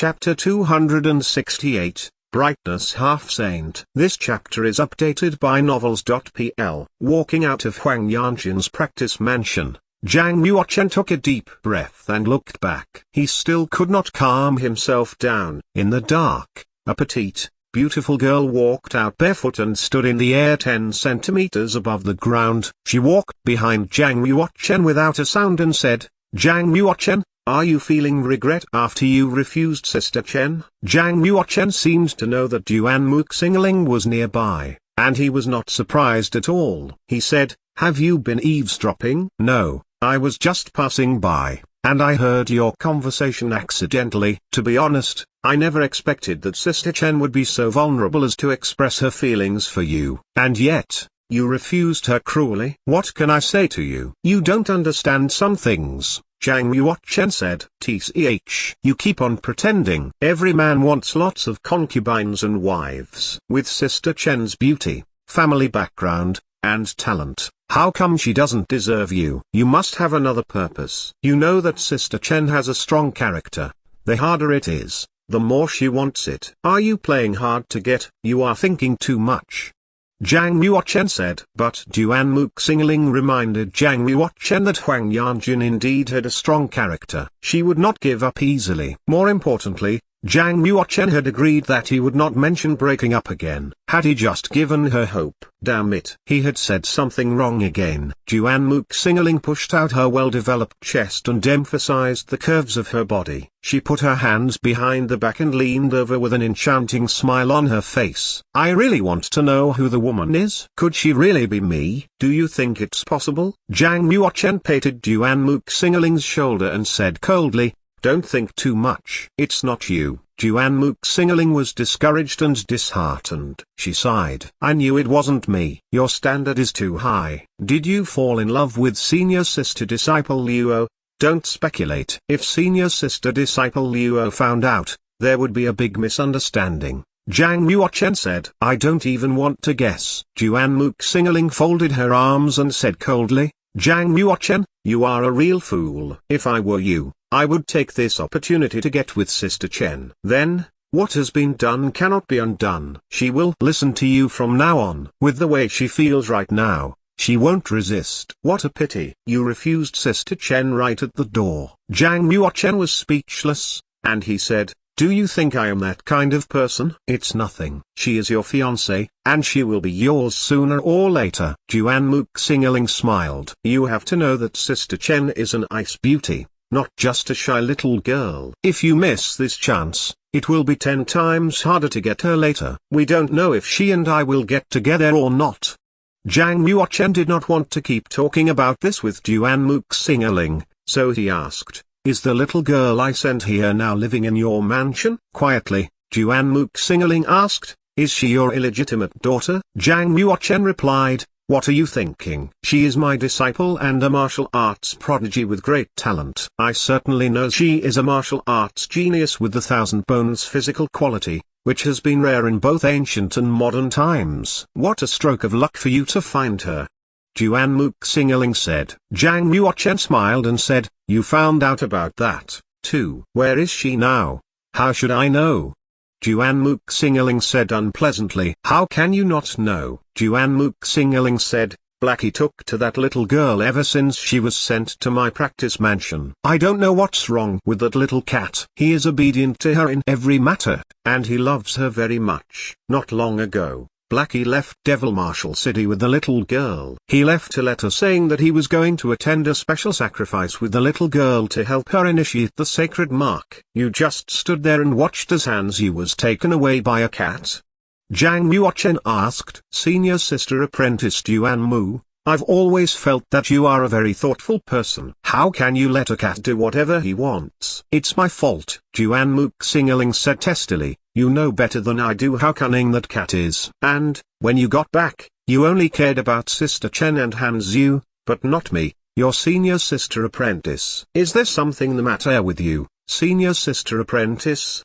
Chapter 268, Brightness Half Saint. This chapter is updated by Novels.pl. Walking out of Huang Yanqin's practice mansion, Zhang Yuochen took a deep breath and looked back. He still could not calm himself down. In the dark, a petite, beautiful girl walked out barefoot and stood in the air 10 centimeters above the ground. She walked behind Zhang Yuochen without a sound and said, "Zhang Yuochen, are you feeling regret after you refused Sister Chen?" Zhang Yuochen seemed to know that Yuan Muxingling was nearby, and he was not surprised at all. He said, "Have you been eavesdropping?" "No, I was just passing by, and I heard your conversation accidentally." "To be honest, I never expected that Sister Chen would be so vulnerable as to express her feelings for you. And yet, you refused her cruelly." "What can I say to you? You don't understand some things," Zhang Yuochen said. "Tch, you keep on pretending. Every man wants lots of concubines and wives. With Sister Chen's beauty, family background, and talent, how come she doesn't deserve you? You must have another purpose. You know that Sister Chen has a strong character. The harder it is, the more she wants it. Are you playing hard to get? You are thinking too much," Zhang Yuochen said. But Yuan Muxingling reminded Zhang Yuochen that Huang Yanqin indeed had a strong character. She would not give up easily. More importantly, Zhang Yuochen had agreed that he would not mention breaking up again. Had he just given her hope? Damn it. He had said something wrong again. Yuan Muxingling pushed out her well-developed chest and emphasized the curves of her body. She put her hands behind the back and leaned over with an enchanting smile on her face. "I really want to know who the woman is. Could she really be me? Do you think it's possible?" Zhang Yuochen patted Yuan Muxingling's shoulder and said coldly, "Don't think too much. It's not you." Yuan Muxingling was discouraged and disheartened. She sighed. "I knew it wasn't me. Your standard is too high. Did you fall in love with Senior Sister Disciple Luo? Don't speculate. If Senior Sister Disciple Luo found out, there would be a big misunderstanding," Zhang Yuochen said. "I don't even want to guess." Yuan Muxingling folded her arms and said coldly, "Zhang Yuochen, you are a real fool. If I were you, I would take this opportunity to get with Sister Chen. Then, what has been done cannot be undone. She will listen to you from now on. With the way she feels right now, she won't resist." "What a pity. You refused Sister Chen right at the door." Zhang Yuochen was speechless, and he said, "Do you think I am that kind of person?" "It's nothing. She is your fiancée, and she will be yours sooner or later." Yuan Muxingling smiled. "You have to know that Sister Chen is an ice beauty, not just a shy little girl. If you miss this chance, it will be 10 times harder to get her later. We don't know if she and I will get together or not." Zhang Yuochen did not want to keep talking about this with Yuan Muxingling, so he asked, "Is the little girl I sent here now living in your mansion?" Quietly, Yuan Muxingling asked, "Is she your illegitimate daughter?" Zhang Yuochen replied, "What are you thinking? She is my disciple and a martial arts prodigy with great talent. I certainly know she is a martial arts genius with the 1,000 bones physical quality, which has been rare in both ancient and modern times." "What a stroke of luck for you to find her," Yuan Muxingling said. Zhang Yuochen smiled and said, "You found out about that, too. Where is she now?" "How should I know?" Yuan Muxingling said unpleasantly. "How can you not know?" Yuan Muxingling said, "Blackie took to that little girl ever since she was sent to my practice mansion. I don't know what's wrong with that little cat. He is obedient to her in every matter, and he loves her very much. Not long ago, Blackie left Devil Marshall City with the little girl. He left a letter saying that he was going to attend a special sacrifice with the little girl to help her initiate the sacred mark. You just stood there and watched as Hanzi was taken away by a cat?" Zhang Yuochen asked. "Senior Sister Apprentice Yuan Mu, I've always felt that you are a very thoughtful person. How can you let a cat do whatever he wants?" "It's my fault," Yuan Muxingling said testily. "You know better than I do how cunning that cat is. And, when you got back, you only cared about Sister Chen and Han Zhu, but not me, your Senior Sister Apprentice. Is there something the matter with you, Senior Sister Apprentice?"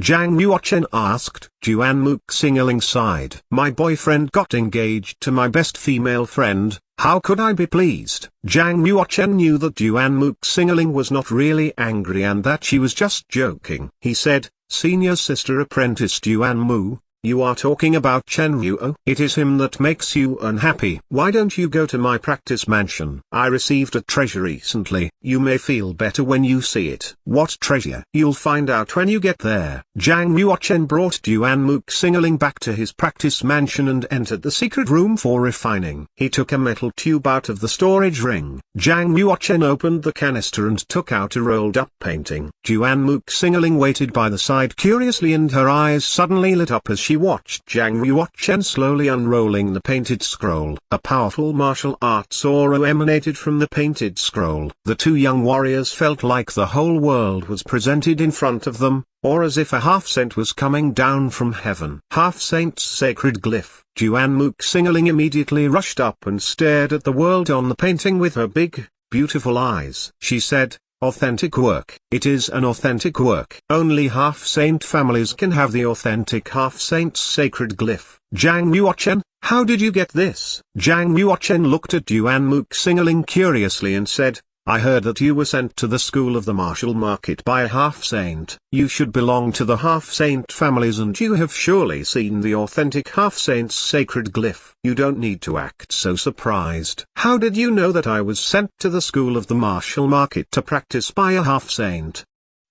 Zhang Yuochen asked. Yuan Muxingling sighed. "My boyfriend got engaged to my best female friend, how could I be pleased?" Zhang Yuochen knew that Yuan Muxingling was not really angry and that she was just joking. He said, Senior Sister Apprentice Duan Mu, you are talking about Chen Ruo. It is him that makes you unhappy. Why don't you go to my practice mansion? I received a treasure recently. You may feel better when you see it. What treasure? You'll find out when you get there. Zhang Yuochen brought Duan Mu Xingling back to his practice mansion and entered the secret room for refining. He took a metal tube out of the storage ring. Zhang Yuochen opened the canister and took out a rolled up painting. Duan Mu Xingling waited by the side curiously, and her eyes suddenly lit up as she watched Zhang Yuochen slowly unrolling the painted scroll. A powerful martial arts aura emanated from the painted scroll. The two young warriors felt like the whole world was presented in front of them, or as if a half-saint was coming down from heaven. Half-saint's sacred glyph. Duan Mu Xingling immediately rushed up and stared at the world on the painting with her big, beautiful eyes. She said, "Authentic work." It is an authentic work. Only half-saint families can have the authentic half-saint's sacred glyph. Zhang Yuochen, how did you get this? Zhang Yuochen looked at Duan Mu Xingling curiously and said, I heard that you were sent to the school of the martial market by a half-saint. You should belong to the half-saint families, and you have surely seen the authentic half-saint's sacred glyph. You don't need to act so surprised. How did you know that I was sent to the school of the martial market to practice by a half-saint?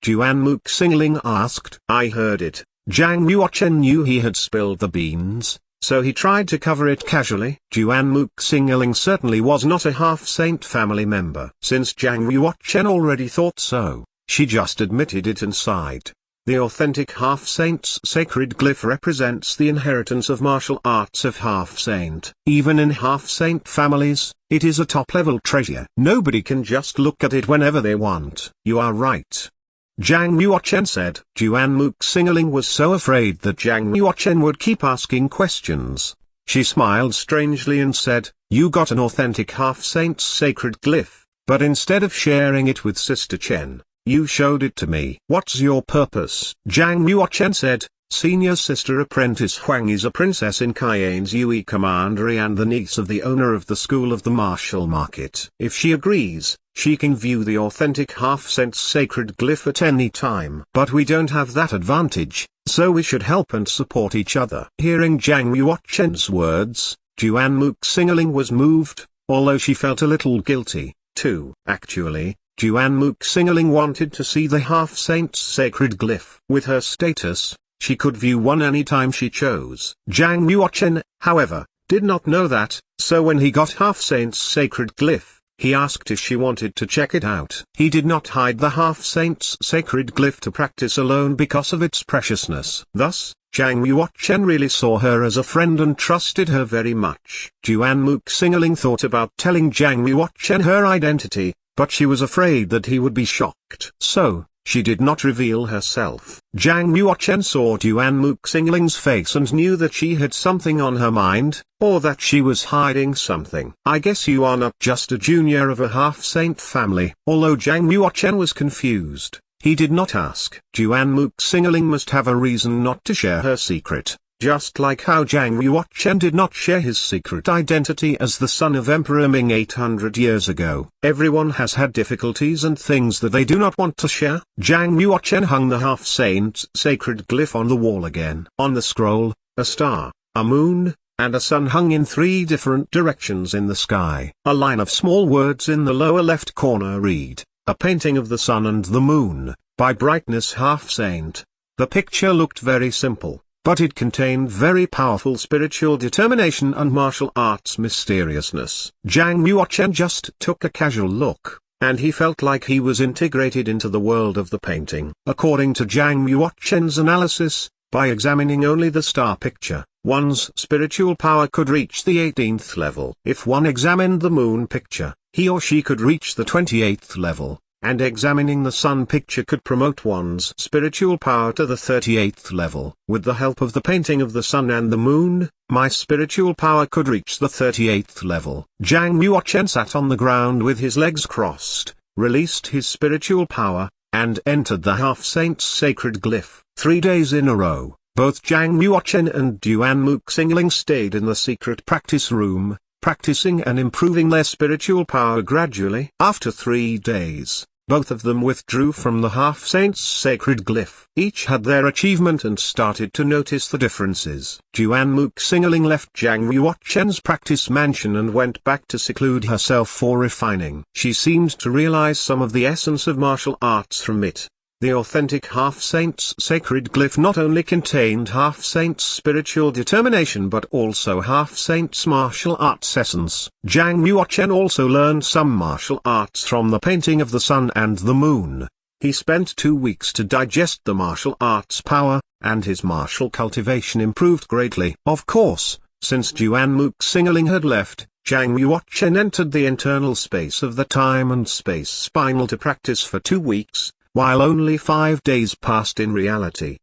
Duan Mu Xingling asked. I heard it. Zhang Yuochen knew he had spilled the beans, so he tried to cover it casually. Duan Mu Xingling certainly was not a half-saint family member. Since Zhang Yuochen already thought so, she just admitted it and sighed. The authentic half-saint's sacred glyph represents the inheritance of martial arts of half-saint. Even in half-saint families, it is a top-level treasure. Nobody can just look at it whenever they want. You are right, Zhang Yuochen said. Duan Mu Xingling was so afraid that Zhang Yuochen would keep asking questions. She smiled strangely and said, you got an authentic half-saint's sacred glyph, but instead of sharing it with Sister Chen, you showed it to me. What's your purpose? Zhang Yuochen said, Senior Sister Apprentice Huang is a princess in Cayenne's Yue Commandery and the niece of the owner of the School of the Martial Market. If she agrees, she can view the authentic half-saint's sacred glyph at any time. But we don't have that advantage, so we should help and support each other. Hearing Zhang Yuochen's words, Duan Mu Xingling was moved, although she felt a little guilty, too. Actually, Duan Mu Xingling wanted to see the half-saint's sacred glyph. With her status, she could view one anytime she chose. Zhang Yuochen, however, did not know that, so when he got half-saint's sacred glyph, he asked if she wanted to check it out. He did not hide the half-saint's sacred glyph to practice alone because of its preciousness. Thus, Zhang Yuochen really saw her as a friend and trusted her very much. Duan Mu Xingling thought about telling Zhang Yuochen her identity, but she was afraid that he would be shocked. So, she did not reveal herself. Zhang Yuochen saw Duan Mu Xingling's face and knew that she had something on her mind, or that she was hiding something. I guess you are not just a junior of a half-saint family. Although Zhang Yuochen was confused, he did not ask. Duan Mu Xingling must have a reason not to share her secret. Just like how Zhang Yuochen did not share his secret identity as the son of Emperor Ming 800 years ago. Everyone has had difficulties and things that they do not want to share. Zhang Yuochen hung the half-saint's sacred glyph on the wall again. On the scroll, a star, a moon, and a sun hung in 3 different directions in the sky. A line of small words in the lower left corner read, a painting of the sun and the moon, by Brightness Half-Saint. The picture looked very simple, but it contained very powerful spiritual determination and martial arts mysteriousness. Zhang Yuochen just took a casual look, and he felt like he was integrated into the world of the painting. According to Zhang Yuochen's analysis, by examining only the star picture, one's spiritual power could reach the 18th level. If one examined the moon picture, he or she could reach the 28th level. And examining the sun picture could promote one's spiritual power to the 38th level. With the help of the painting of the sun and the moon, my spiritual power could reach the 38th level. Zhang Yuochen sat on the ground with his legs crossed, released his spiritual power, and entered the half-saint's sacred glyph. 3 days in a row, both Zhang Yuochen and Duan Mu Xingling stayed in the secret practice room, practicing and improving their spiritual power gradually. After 3 days, Both of them withdrew from the half-saint's sacred glyph. Each had their achievement and started to notice the differences. Juan Muxingling left Zhang Yuochen's practice mansion and went back to seclude herself for refining. She seemed to realize some of the essence of martial arts from it. The authentic half-saint's sacred glyph not only contained half-saint's spiritual determination but also half-saint's martial arts essence. Zhang Yuochen also learned some martial arts from the painting of the sun and the moon. He spent 2 weeks to digest the martial arts power, and his martial cultivation improved greatly. Of course, since Juan Muxingling had left, Zhang Yuochen entered the internal space of the time and space spinal to practice for 2 weeks. While only 5 days passed in reality.